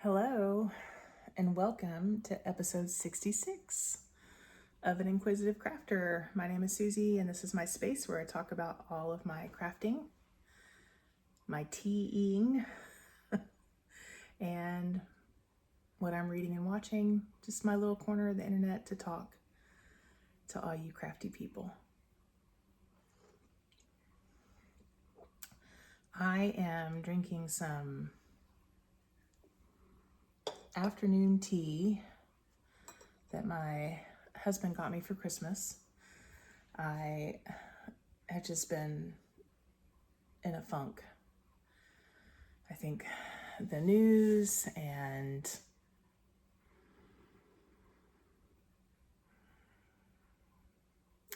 Hello, and welcome to episode 66 of An Inquisitive Crafter. My name is Susie, and this is my space where I talk about all of my crafting, my teaing, and what I'm reading and watching, just my little corner of the internet to talk to all you crafty people. I am drinking some afternoon tea that my husband got me for Christmas. I had just been in a funk. I think the news and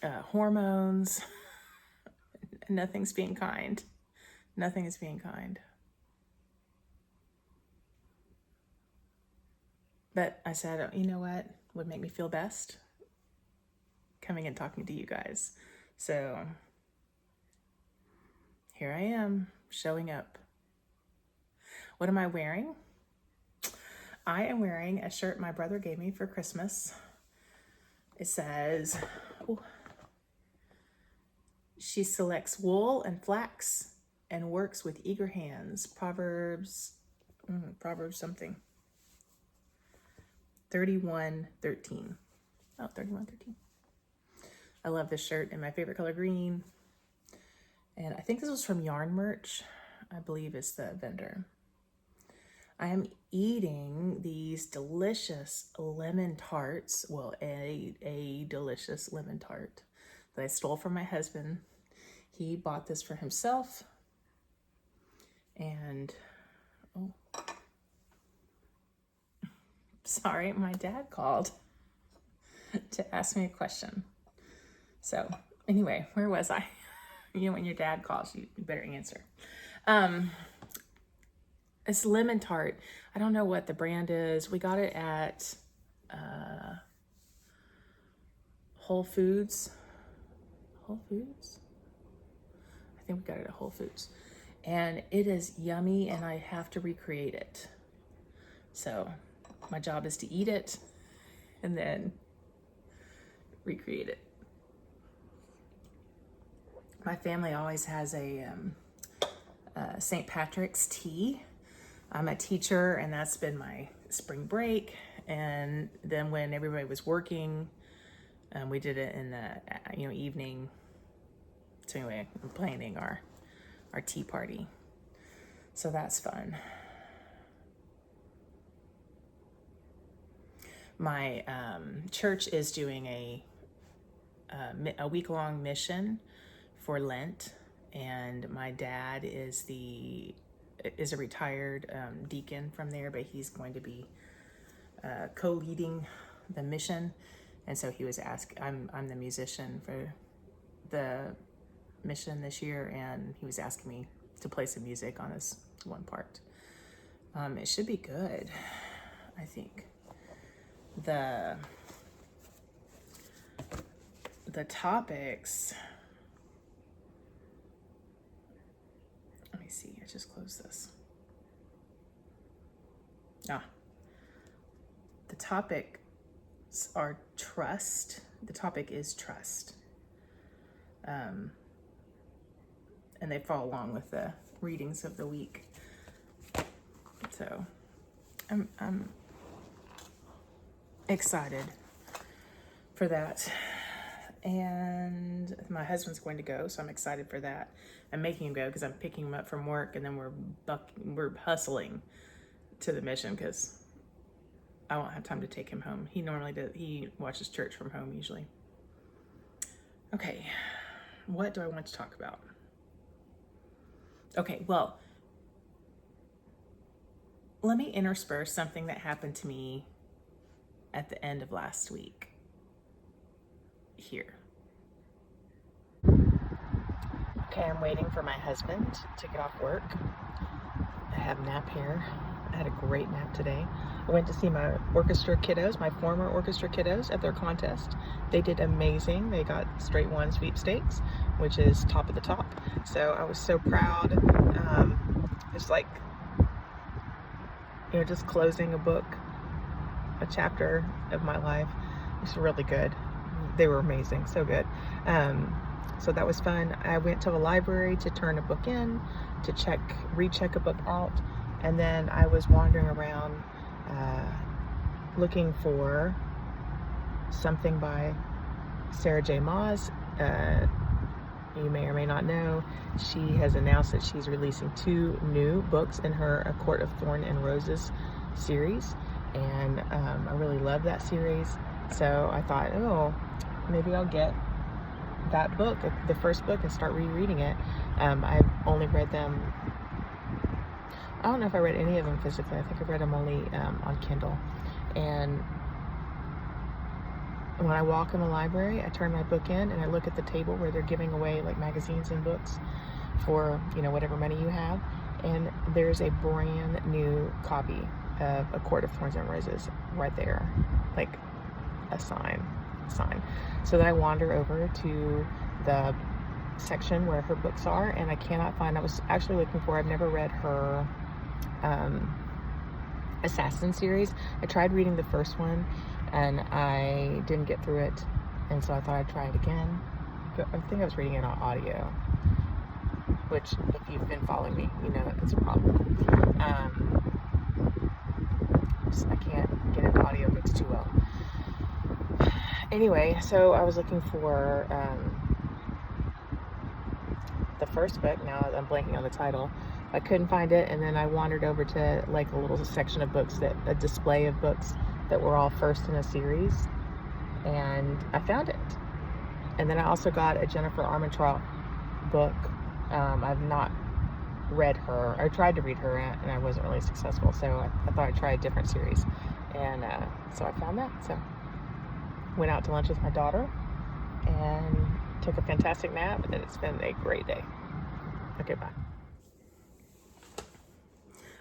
hormones, nothing's being kind. Nothing is being kind. But I said, you know what would make me feel best? Coming and talking to you guys. So here I am, showing up. What am I wearing? I am wearing a shirt my brother gave me for Christmas. It says, she selects wool and flax and works with eager hands. Proverbs something. 31:13. Oh, 31:13. I love this shirt in my favorite color, green. And I think this was from Yarn Merch. I believe it's the vendor. I am eating these delicious lemon tarts. Well, a delicious lemon tart that I stole from my husband. He bought this for himself. And, sorry, my dad called to ask me a question. So anyway, where was I? You know, when your dad calls, you better answer. It's lemon tart. I don't know what the brand is. We got it at Whole Foods. Whole Foods? I think we got it at Whole Foods. And it is yummy, and I have to recreate it. So my job is to eat it and then recreate it. My family always has a St. Patrick's tea. I'm a teacher, and that's been my spring break. And then when everybody was working, we did it in the evening. So anyway, we're planning our tea party. So that's fun. My church is doing a week-long mission for Lent, and my dad is a retired deacon from there, but he's going to be co-leading the mission. And so he was I'm the musician for the mission this year, and he was asking me to play some music on this one part. It should be good, I think. The topics, let me see, I just closed this. The topics are trust. The topic is trust. And they follow along with the readings of the week. So I'm excited for that. And my husband's going to go, so I'm excited for that. I'm making him go because I'm picking him up from work, and then we're hustling to the mission because I won't have time to take him home. He watches church from home usually. Okay, what do I want to talk about? Okay, well, let me intersperse something that happened to me at the end of last week here. Okay, I'm waiting for my husband to get off work. I have nap here. I had a great nap today. I went to see my orchestra kiddos, my former orchestra kiddos, at their contest. They did amazing. They got straight one sweepstakes, which is top of the top. So I was so proud. It's like, you know, just closing a book, a chapter of my life. It's really good. They were amazing, so good. So that was fun. I went to a library to turn a book in, to recheck a book out, and then I was wandering around looking for something by Sarah J. Maas. You may or may not know, she has announced that she's releasing 2 new books in her A Court of Thorn and Roses series, and I really love that series. So I thought, oh, maybe I'll get that book, the first book, and start rereading it. I've only read them, I don't know if I read any of them physically. I think I read them only on Kindle. And when I walk in the library, I turn my book in and I look at the table where they're giving away like magazines and books for, you know, whatever money you have. And there's a brand new copy of A Court of Thorns and Roses right there, like a sign. So then I wander over to the section where her books are, and I cannot find, I was actually looking for, I've never read her Assassin series. I tried reading the first one and I didn't get through it, and so I thought I'd try it again. I think I was reading it on audio, which, if you've been following me, you know that that's a problem. I can't get into audiobooks too well. Anyway, so I was looking for the first book. Now I'm blanking on the title. I couldn't find it, and then I wandered over to like a little section of books, a display of books that were all first in a series, and I found it. And then I also got a Jennifer Armentrout book. I've not read her. I tried to read her and I wasn't really successful, so I thought I'd try a different series, and so I found that. So went out to lunch with my daughter and took a fantastic nap, and it's been a great day. Okay, bye.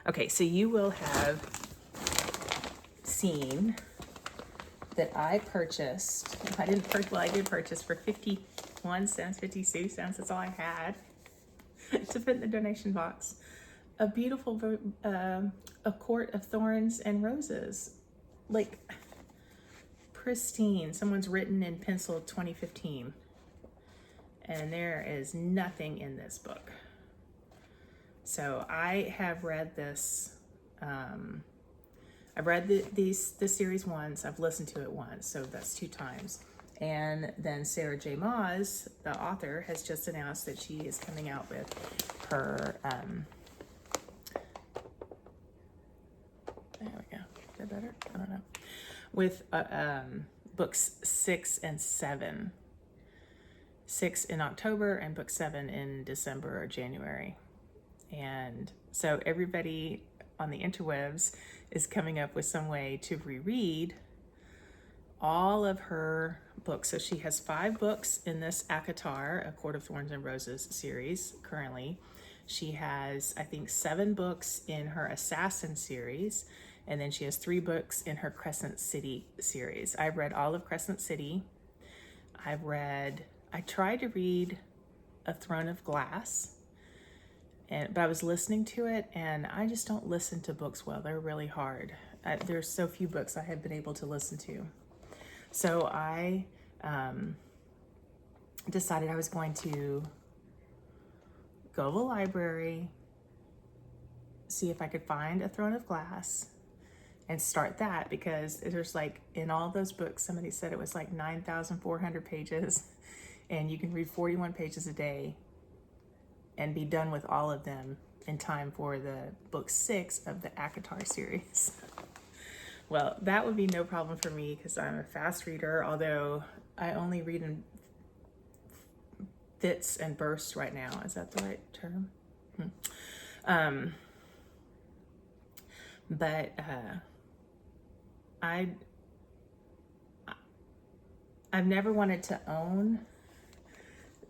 Okay, so you will have seen that I purchased, I did purchase for 51 cents, 52 cents, that's all I had to put in the donation box, a beautiful A Court of Thorns and Roses. Like, pristine. Someone's written in pencil 2015. And there is nothing in this book. So I have read this, I've read this series once, I've listened to it once, so that's 2 times. And then Sarah J. Maas, the author, has just announced that she is coming out with her, there we go, is that better? I don't know. With books 6 and 7. 6 in October and book 7 in December or January. And so everybody on the interwebs is coming up with some way to reread all of her books. So she has 5 books in this ACOTAR, A Court of Thorns and Roses series currently. She has, I think, 7 books in her Assassin series, and then she has 3 books in her Crescent City series. I've read all of Crescent City. I tried to read A Throne of Glass, but I was listening to it, and I just don't listen to books well. They're really hard. There's so few books I have been able to listen to. So I decided I was going to go to the library, see if I could find A Throne of Glass, and start that, because there's like, in all those books, somebody said it was like 9,400 pages, and you can read 41 pages a day and be done with all of them in time for the book 6 of the ACOTAR series. Well, that would be no problem for me because I'm a fast reader, although I only read in fits and bursts right now. Is that the right term? But I've never wanted to own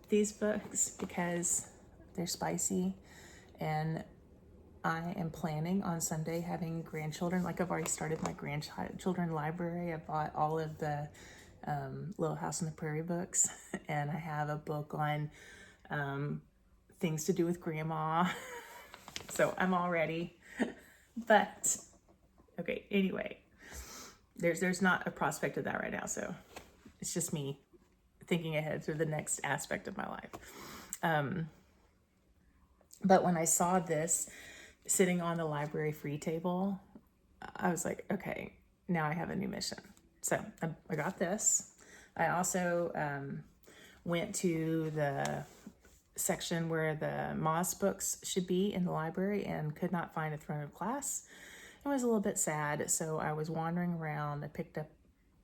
these books because they're spicy, and I am planning on someday having grandchildren. Like, I've already started my grandchildren library. I bought all of the Little House on the Prairie books, and I have a book on things to do with grandma. So I'm all ready. But Okay, anyway, there's not a prospect of that right now, so it's just me thinking ahead through the next aspect of my life. But when I saw this sitting on the library free table, I was like, okay, now I have a new mission. So I got this. I also went to the section where the Moss books should be in the library and could not find a Throne of Glass. It was a little bit sad, so I was wandering around. I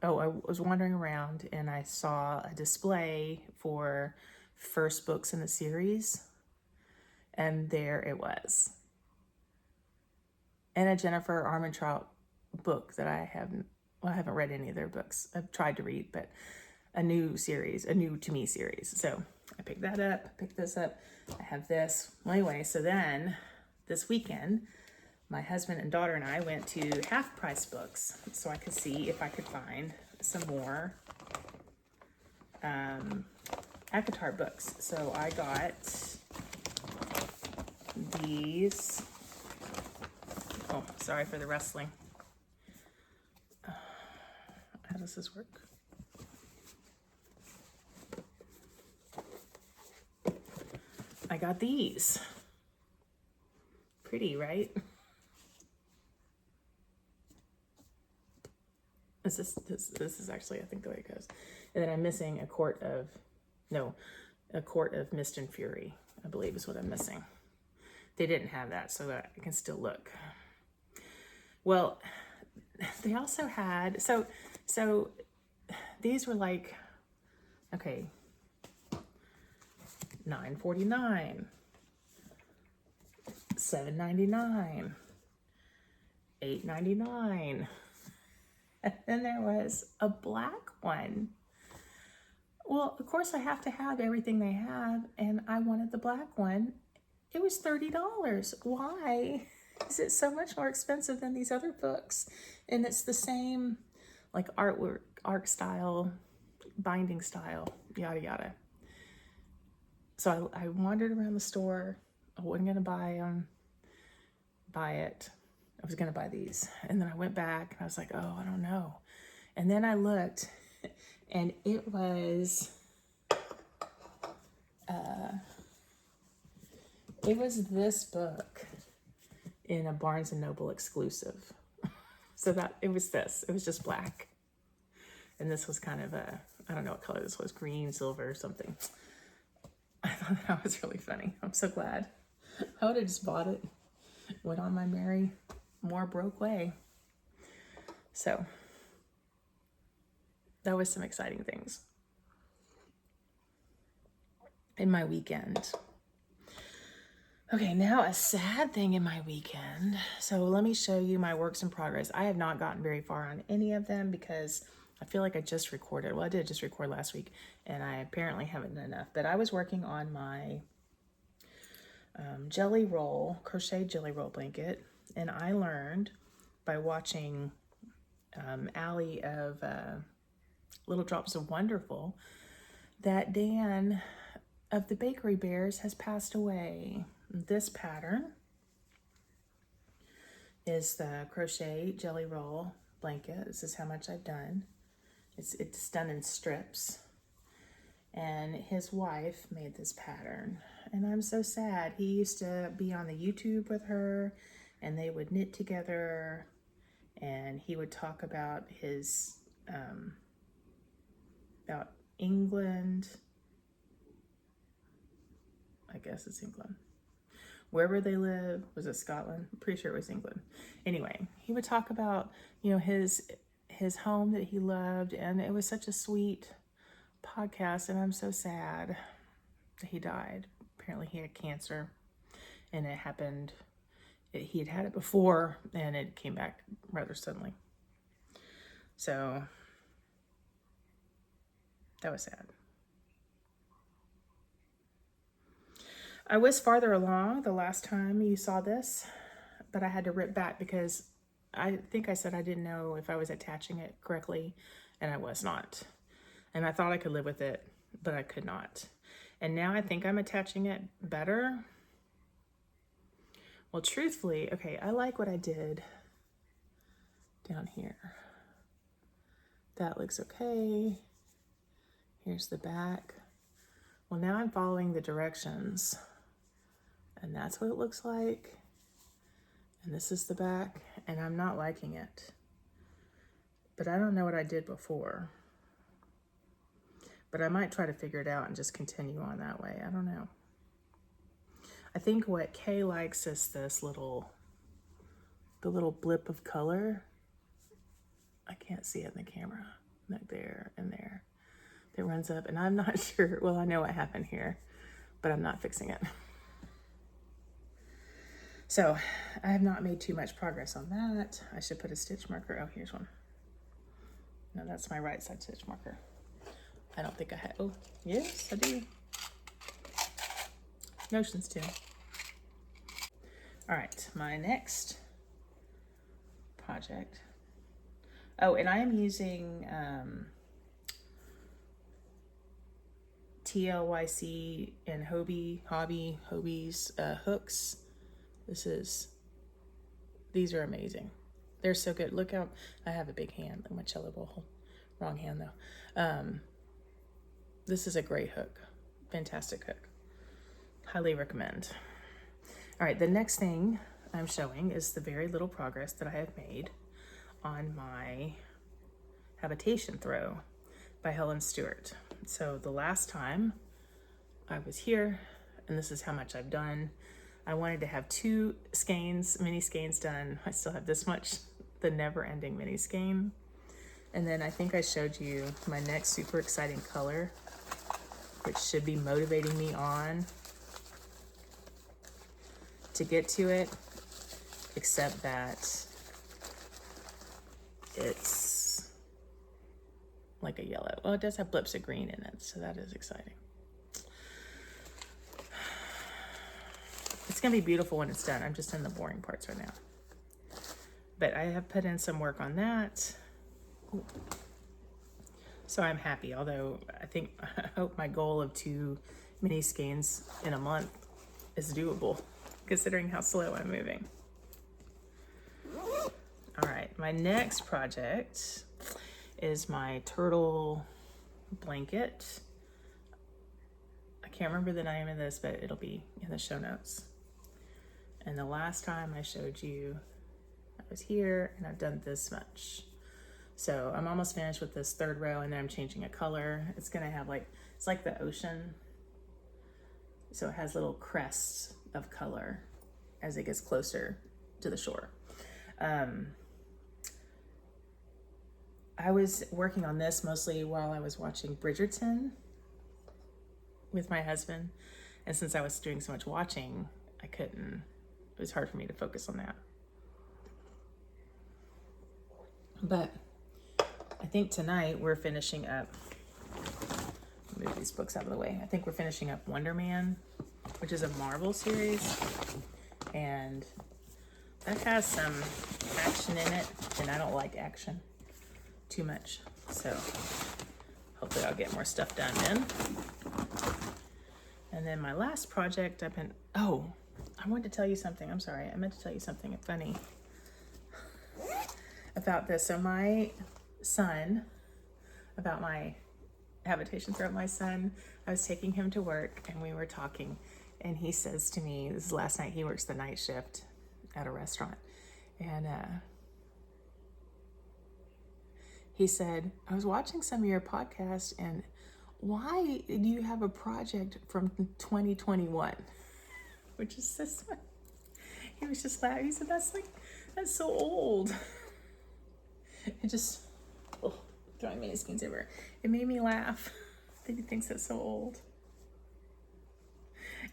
was wandering around and I saw a display for first books in the series, and there it was. And a Jennifer Armentrout book that I haven't read any of their books. I've tried to read, but a new to me series. So I picked that up, picked this up. I have this. Well, anyway, so then this weekend, my husband and daughter and I went to Half Price Books so I could see if I could find some more ACOTAR books. So I got these. Oh, sorry for the rustling. How does this work? I got these. Pretty, right? This is actually, I think, the way it goes. And then I'm missing a quart of Mist and Fury, I believe is what I'm missing. They didn't have that, so that I can still look. Well, they also had, so these were like, okay, $9.49, $7.99, $8.99. And then there was a black one. Well, of course I have to have everything they have, and I wanted the black one. It was $30. Why is it so much more expensive than these other books? And it's the same like artwork, art style, binding style, yada yada. So I wandered around the store. I wasn't gonna buy it. I was gonna buy these, and then I went back and I was like, oh, I don't know. And then I looked, and it was this book in a Barnes and Noble exclusive. So that it was just black, and this was kind of I don't know what color this was, green, silver, something. I thought that was really funny. I'm so glad. I would have just bought it, went on my merry, more broke way. So that was some exciting things in my weekend. Okay, now a sad thing in my weekend. So let me show you my works in progress. I have not gotten very far on any of them because I feel like I just recorded. Well, I did just record last week, and I apparently haven't done enough. But I was working on my crochet jelly roll blanket, and I learned by watching Allie of Little Drops of Wonderful that Dan of the Bakery Bears has passed away. This pattern is the crochet jelly roll blanket. This is how much I've done. It's done in strips. And his wife made this pattern. And I'm so sad. He used to be on the YouTube with her, and they would knit together, and he would talk about his, about England. I guess it's England. Wherever they live, was it Scotland? I'm pretty sure it was England. Anyway, he would talk about, his home that he loved, and it was such a sweet podcast, and I'm so sad that he died. Apparently he had cancer, and it happened, he had it before, and it came back rather suddenly. So that was sad. I was farther along the last time you saw this, but I had to rip back because I think I said I didn't know if I was attaching it correctly, and I was not. And I thought I could live with it, but I could not. And now I think I'm attaching it better. Well, truthfully, okay, I like what I did down here. That looks okay. Here's the back. Well, now I'm following the directions, and that's what it looks like. And this is the back, and I'm not liking it. But I don't know what I did before. But I might try to figure it out and just continue on that way. I don't know. I think what Kay likes is this the little blip of color. I can't see it in the camera. Like there and there. That runs up, and I'm not sure. Well, I know what happened here, but I'm not fixing it. So I have not made too much progress on that. I should put a stitch marker. Oh, here's one. No, that's my right side stitch marker. I don't think I had. Oh, yes, I do. Notions too. All right, my next project. Oh, and I am using TLYC and Hobie's hooks. These are amazing. They're so good. Look how I have a big hand, like my cello bowl. Wrong hand though. This is a great hook. Fantastic hook. Highly recommend. All right, the next thing I'm showing is the very little progress that I have made on my Habitation Throw by Helen Stewart. So the last time I was here, and this is how much I've done. I wanted to have 2 skeins, mini skeins done. I still have this much, the never-ending mini skein. And then I think I showed you my next super exciting color, which should be motivating me on to get to it, except that it's like a yellow. Well, it does have blips of green in it, so that is exciting. It's gonna be beautiful when it's done. I'm just in the boring parts right now. But I have put in some work on that. Ooh. So I'm happy, although I hope my goal of 2 mini skeins in a month is doable, considering how slow I'm moving. All right, my next project is my turtle blanket. I can't remember the name of this, but it'll be in the show notes. And the last time I showed you, I was here and I've done this much. So I'm almost finished with this 3rd row, and then I'm changing a color. It's gonna have it's like the ocean. So it has little crests of color as it gets closer to the shore. I was working on this mostly while I was watching Bridgerton with my husband. And since I was doing so much watching, it was hard for me to focus on that. But I think tonight we're finishing up, move these books out of the way. I think we're finishing up Wonder Man, which is a Marvel series. And that has some action in it, and I don't like action too much. So hopefully I'll get more stuff done then. And then my last project, I wanted to tell you something. I'm sorry. I meant to tell you something funny about this. So my son, about my Habitation Throw, my son, I was taking him to work and we were talking, and he says to me, this is last night, he works the night shift at a restaurant, and he said, I was watching some of your podcasts, and why do you have a project from 2021? Which is this one. He was just laughing. He said, that's so old. It just, throwing mini skeins everywhere. It made me laugh that he thinks it's so old.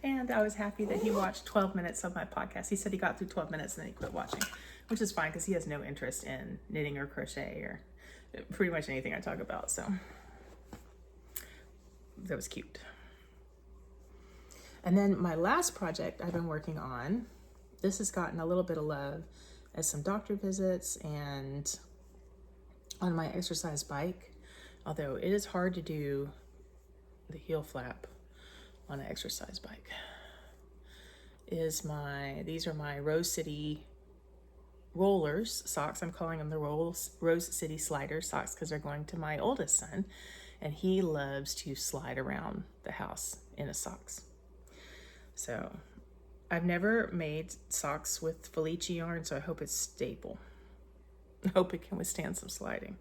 And I was happy that he watched 12 minutes of my podcast. He said he got through 12 minutes and then he quit watching, which is fine because he has no interest in knitting or crochet or pretty much anything I talk about. So that was cute. And then my last project I've been working on, this has gotten a little bit of love as some doctor visits and on my exercise bike, although it is hard to do the heel flap on an exercise bike, these are my Rose City rollers socks. I'm calling them the Rose City Slider socks because they're going to my oldest son, and he loves to slide around the house in his socks. So I've never made socks with Felici yarn, so I hope it's stable. I hope it can withstand some sliding.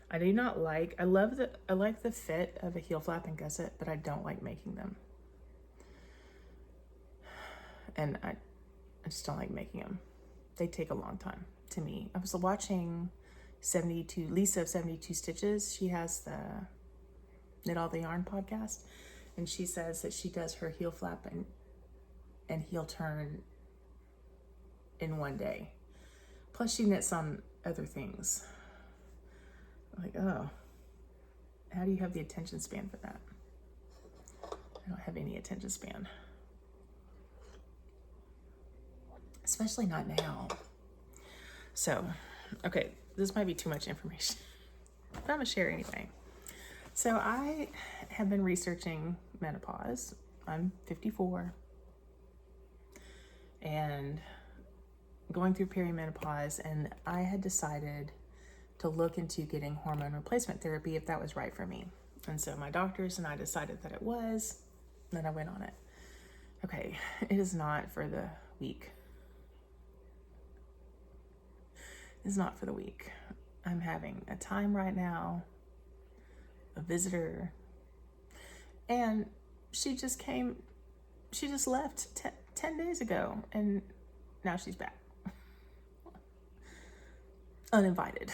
I do not like, I like the fit of a heel flap and gusset, but I don't like making them. And I just don't like making them. They take a long time to me. I was watching Lisa of 72 Stitches. She has the Knit All the Yarn podcast, and she says that she does her heel flap and heel turn in one day. Plus she knits on other things. Like, oh, how do you have the attention span for that? I don't have any attention span. Especially not now. So, okay, this might be too much information, but I'm gonna share anyway. So I have been researching menopause. I'm 54 and going through perimenopause, and I had decided to look into getting hormone replacement therapy if that was right for me. And so my doctors and I decided that it was, and then I went on it. Okay, it is not for the weak. It's not for the weak. I'm having a time right now, a visitor, and she just left 10 days ago, and now she's back. Uninvited,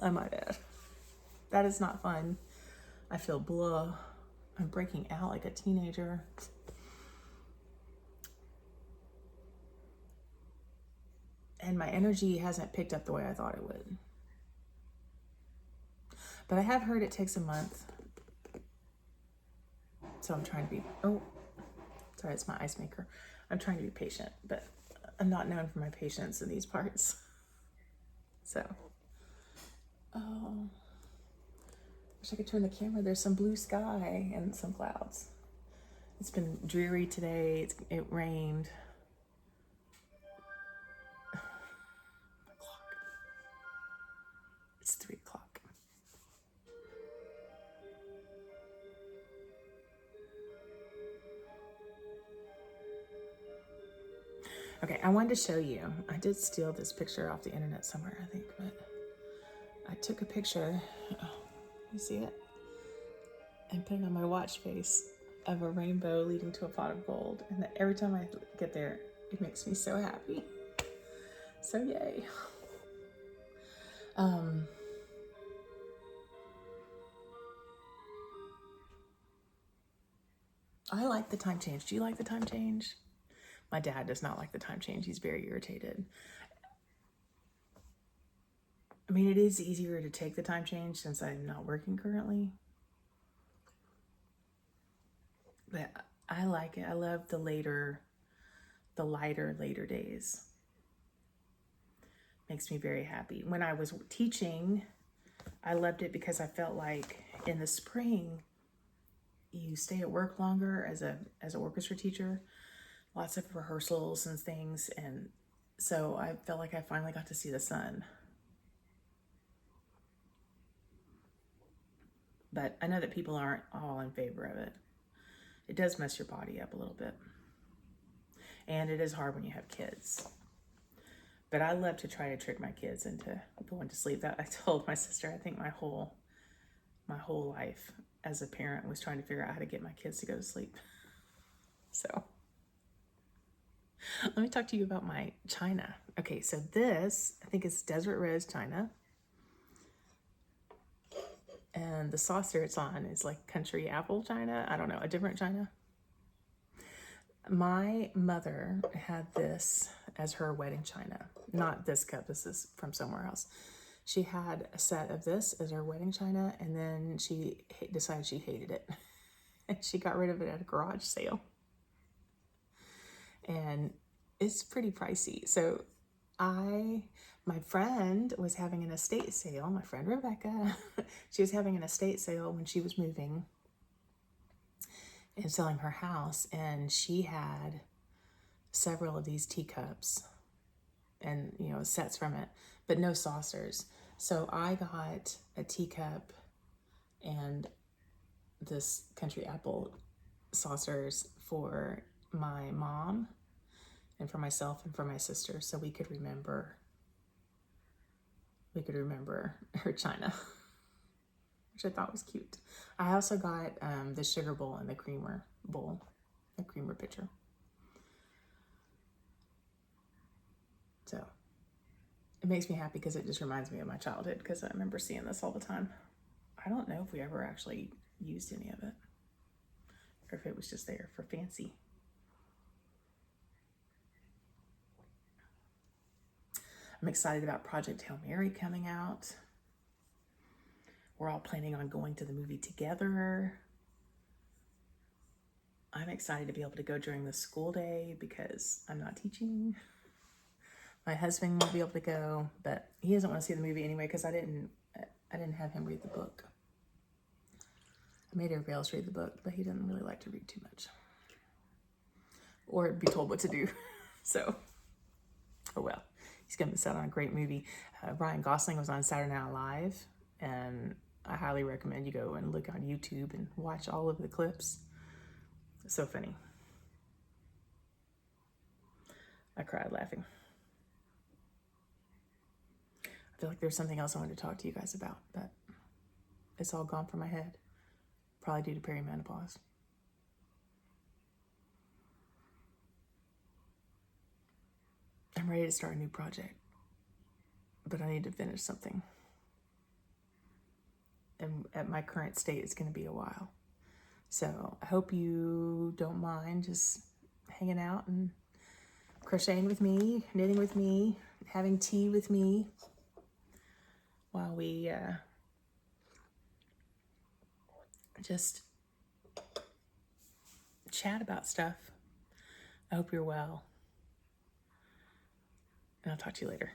I might add. That is not fun. I feel blah. I'm breaking out like a teenager. And my energy hasn't picked up the way I thought it would. But I have heard it takes a month. So I'm trying to be, oh, sorry, it's my ice maker. I'm trying to be patient, but I'm not known for my patience in these parts. So, oh, wish I could turn the camera. There's some blue sky and some clouds. It's been dreary today. It rained. It's 3 o'clock. Okay, I wanted to show you. I did steal this picture off the internet somewhere, I think, but I took a picture. Oh, you see it? And put it on my watch face of a rainbow leading to a pot of gold. And every time I get there, it makes me so happy. So yay. I like the time change. Do you like the time change? My dad does not like the time change. He's very irritated. I mean, it is easier to take the time change since I'm not working currently. But I like it. I love the lighter later days. Makes me very happy. When I was teaching, I loved it because I felt like in the spring, you stay at work longer as an orchestra teacher, lots of rehearsals and things, and so I felt like I finally got to see the sun. But I know that people aren't all in favor of it. It does mess your body up a little bit, and it is hard when you have kids. But I love to try to trick my kids into going to sleep. That I told my sister, I think my whole life as a parent was trying to figure out how to get my kids to go to sleep. So let me talk to you about my china. Okay, so this, I think is Desert Rose china. And the saucer it's on is like country apple china. I don't know, a different china. My mother had this as her wedding china. Not this cup, this is from somewhere else. She had a set of this as her wedding china, and then she decided she hated it. And she got rid of it at a garage sale. And it's pretty pricey. So my friend was having an estate sale, my friend Rebecca, she was having an estate sale when she was moving and selling her house, and she had several of these teacups and, you know, sets from it, but no saucers. So I got a teacup and this country apple saucers for my mom and for myself and for my sister, so we could remember her china, which I thought was cute. I also got the sugar bowl and the creamer bowl, the creamer pitcher. So it makes me happy because it just reminds me of my childhood, because I remember seeing this all the time. I don't know if we ever actually used any of it, or if it was just there for fancy. I'm excited about Project Hail Mary coming out. We're all planning on going to the movie together. I'm excited to be able to go during the school day because I'm not teaching. My husband won't be able to go, but he doesn't want to see the movie anyway because I didn't have him read the book. I made everybody else read the book, but he doesn't really like to read too much or be told what to do. So, oh well. He's going to miss out on a great movie. Ryan Gosling was on Saturday Night Live, and I highly recommend you go and look on YouTube and watch all of the clips. It's so funny. I cried laughing. I feel like there's something else I wanted to talk to you guys about, but it's all gone from my head. Probably due to perimenopause. I'm ready to start a new project, but I need to finish something. And at my current state, it's going to be a while. So I hope you don't mind just hanging out and crocheting with me, knitting with me, having tea with me while we just chat about stuff. I hope you're well. And I'll talk to you later.